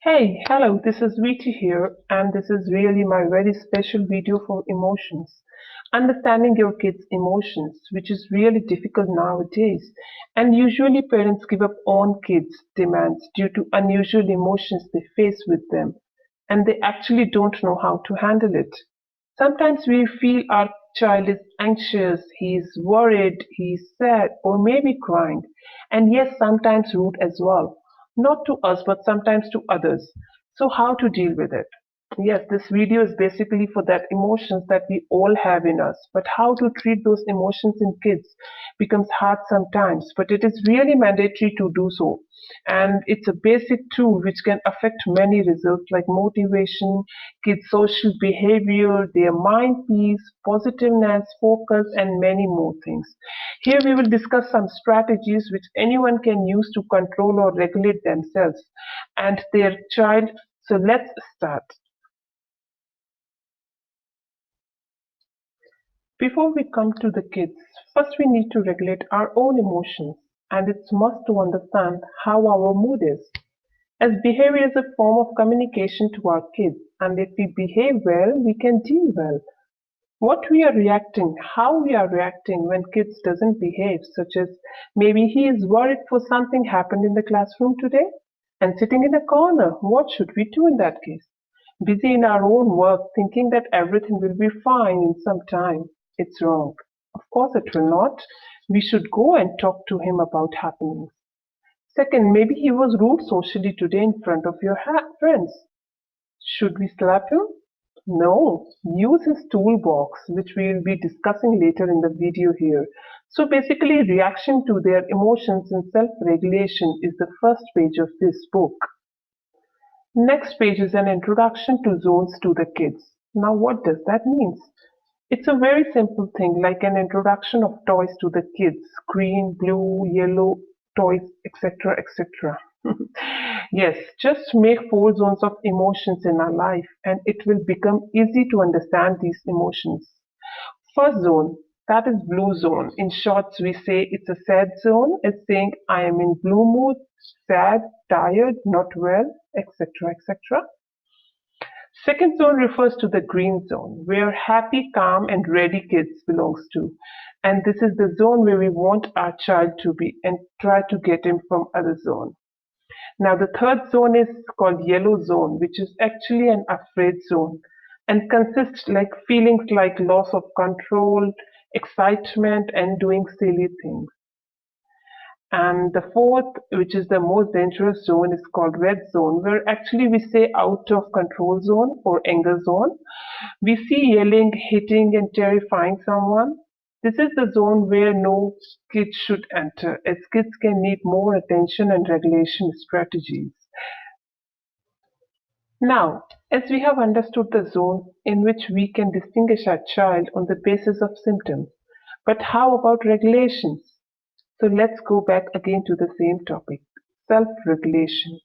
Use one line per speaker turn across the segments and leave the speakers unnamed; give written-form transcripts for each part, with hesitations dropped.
Hey, hello, this is Viti here, and this is really my very special video for emotions. Understanding your kids' emotions, which is really difficult nowadays, and usually parents give up on kids' demands due to unusual emotions they face with them, and they actually don't know how to handle it. Sometimes we feel our child is anxious, he's worried, he's sad, or maybe crying, and yes, sometimes rude as well. Not to us, but sometimes to others. So, how to deal with it? Yes, this video is basically for that emotions that we all have in us, but how to treat those emotions in kids becomes hard sometimes, but it is really mandatory to do so. And it's a basic tool which can affect many results like motivation, kids' social behavior, their mind peace, positiveness, focus, and many more things. Here we will discuss some strategies which anyone can use to control or regulate themselves and their child. So let's start. Before we come to the kids, first we need to regulate our own emotions, and it's must to understand how our mood is. As behavior is a form of communication to our kids, and if we behave well, we can deal well. What we are reacting, how we are reacting when kids doesn't behave, such as maybe he is worried for something happened in the classroom today and sitting in a corner. What should we do in that case? Busy in our own work, thinking that everything will be fine in some time. It's wrong. Of course, it will not. We should go and talk to him about happenings. Second, maybe he was rude socially today in front of your friends. Should we slap him? No, use his toolbox, which we will be discussing later in the video here. So basically, reaction to their emotions and self-regulation is the first page of this book. Next page is an introduction to zones to the kids. Now, what does that mean? It's a very simple thing, like an introduction of toys to the kids: green, blue, yellow toys, etc. etc. Yes, just make 4 zones of emotions in our life, and it will become easy to understand these emotions. First zone, that is blue zone. In short, we say it's a sad zone. It's saying I am in blue mood, sad, tired, not well, etc. etc. Second zone refers to the green zone, where happy, calm, and ready kids belongs to. And this is the zone where we want our child to be and try to get him from other zone. Now the third zone is called yellow zone, which is actually an afraid zone and consists like feelings like loss of control, excitement, and doing silly things. And the fourth, which is the most dangerous zone, is called red zone, where actually we say out of control zone or anger zone. We see yelling, hitting, and terrifying someone. This is the zone where no kid should enter, as kids can need more attention and regulation strategies. Now, as we have understood the zones in which we can distinguish our child on the basis of symptoms, but how about regulations? So let's go back again to the same topic, self-regulation.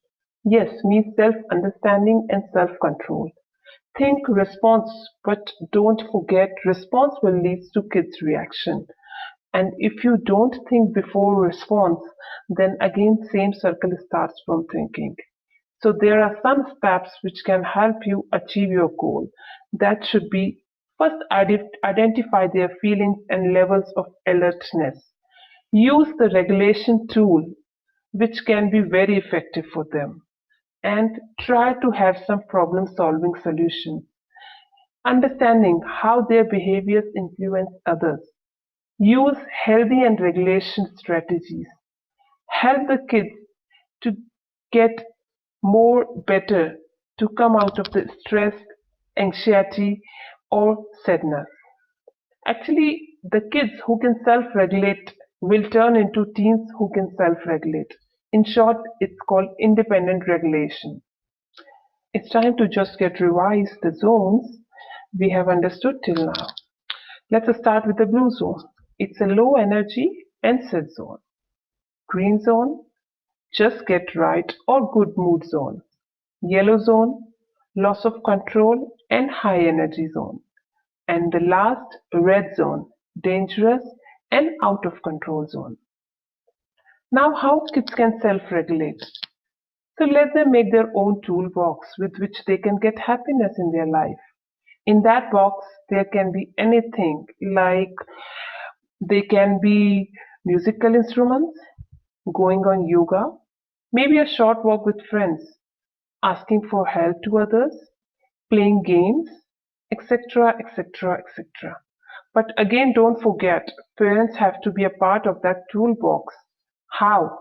Yes, means self-understanding and self-control. Think response, but don't forget response will lead to kids' reaction. And if you don't think before response, then again same circle starts from thinking. So there are some steps which can help you achieve your goal. That should be first identify their feelings and levels of alertness. Use the regulation tool, which can be very effective for them, and try to have some problem solving solutions. Understanding how their behaviors influence others. Use healthy and regulation strategies. Help the kids to get more better to come out of the stress, anxiety, or sadness. Actually, the kids who can self regulate will turn into teens who can self regulate. In short, it's called independent regulation. It's time to just get revised the zones we have understood till now. Let's start with the blue zone. It's a low energy and sad zone. Green zone, just get right or good mood zone. Yellow zone, loss of control and high energy zone. And the last, red zone, dangerous and out of control zone. Now, how kids can self regulate? So let them make their own toolbox with which they can get happiness in their life. In that box, there can be anything like they can be musical instruments, going on yoga, maybe a short walk with friends, asking for help to others, playing games, etc., etc., etc. But again, don't forget, parents have to be a part of that toolbox. How?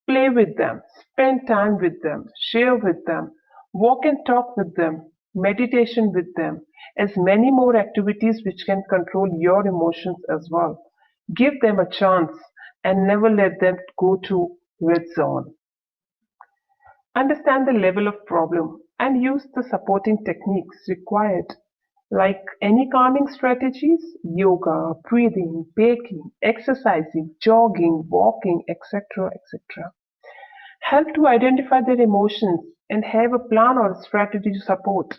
Play with them, spend time with them, share with them, walk and talk with them, meditation with them, as many more activities which can control your emotions as well. Give them a chance and never let them go to red zone. Understand the level of problem and use the supporting techniques required, like any calming strategies, yoga, breathing, baking, exercising, jogging, walking, etc., etc. Help to identify their emotions and have a plan or a strategy to support.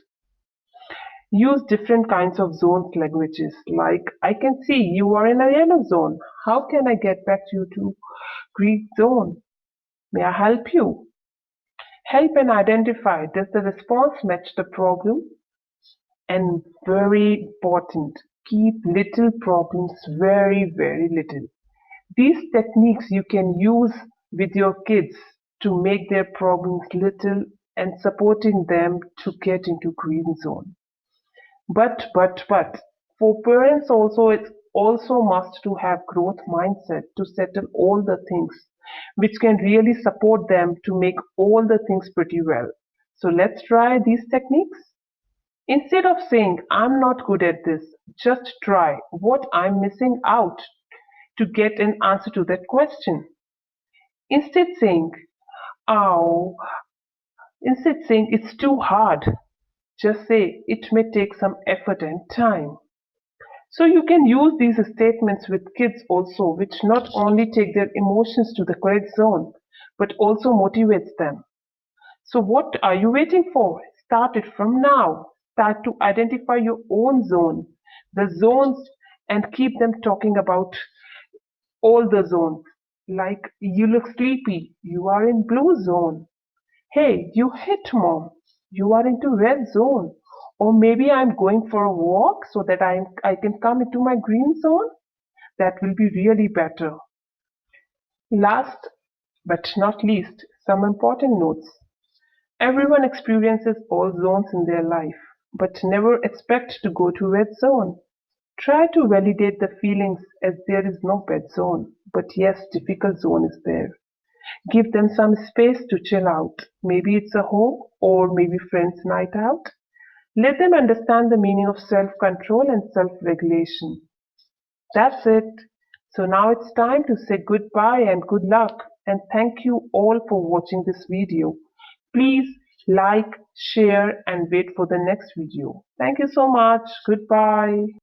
Use different kinds of zones languages, like I can see you are in a yellow zone. How can I get back you to green zone? May I help you? Help and identify, does the response match the problem? And very important, keep little problems very, very little. These techniques you can use with your kids to make their problems little and supporting them to get into green zone. But for parents also, it's also must to have growth mindset to settle all the things which can really support them to make all the things pretty well. So let's try these techniques. Instead of saying, I'm not good at this, just try what I'm missing out to get an answer to that question. Instead saying, oh, instead saying it's too hard, just say it may take some effort and time. So you can use these statements with kids also, which not only take their emotions to the correct zone, but also motivates them. So what are you waiting for? Start it from now. Start to identify your own zone, the zones, and keep them talking about all the zones. Like you look sleepy, you are in blue zone. Hey, you hit mom, you are into red zone. Or maybe I'm going for a walk so that I can come into my green zone. That will be really better. Last but not least, some important notes. Everyone experiences all zones in their life, but never expect to go to red zone. Try to validate the feelings as there is no bad zone, but yes, difficult zone is there. Give them some space to chill out. Maybe it's a home or maybe friends' night out. Let them understand the meaning of self-control and self-regulation. That's it. So now it's time to say goodbye and good luck. And thank you all for watching this video. Please like, share, and wait for the next video. Thank you so much. Goodbye.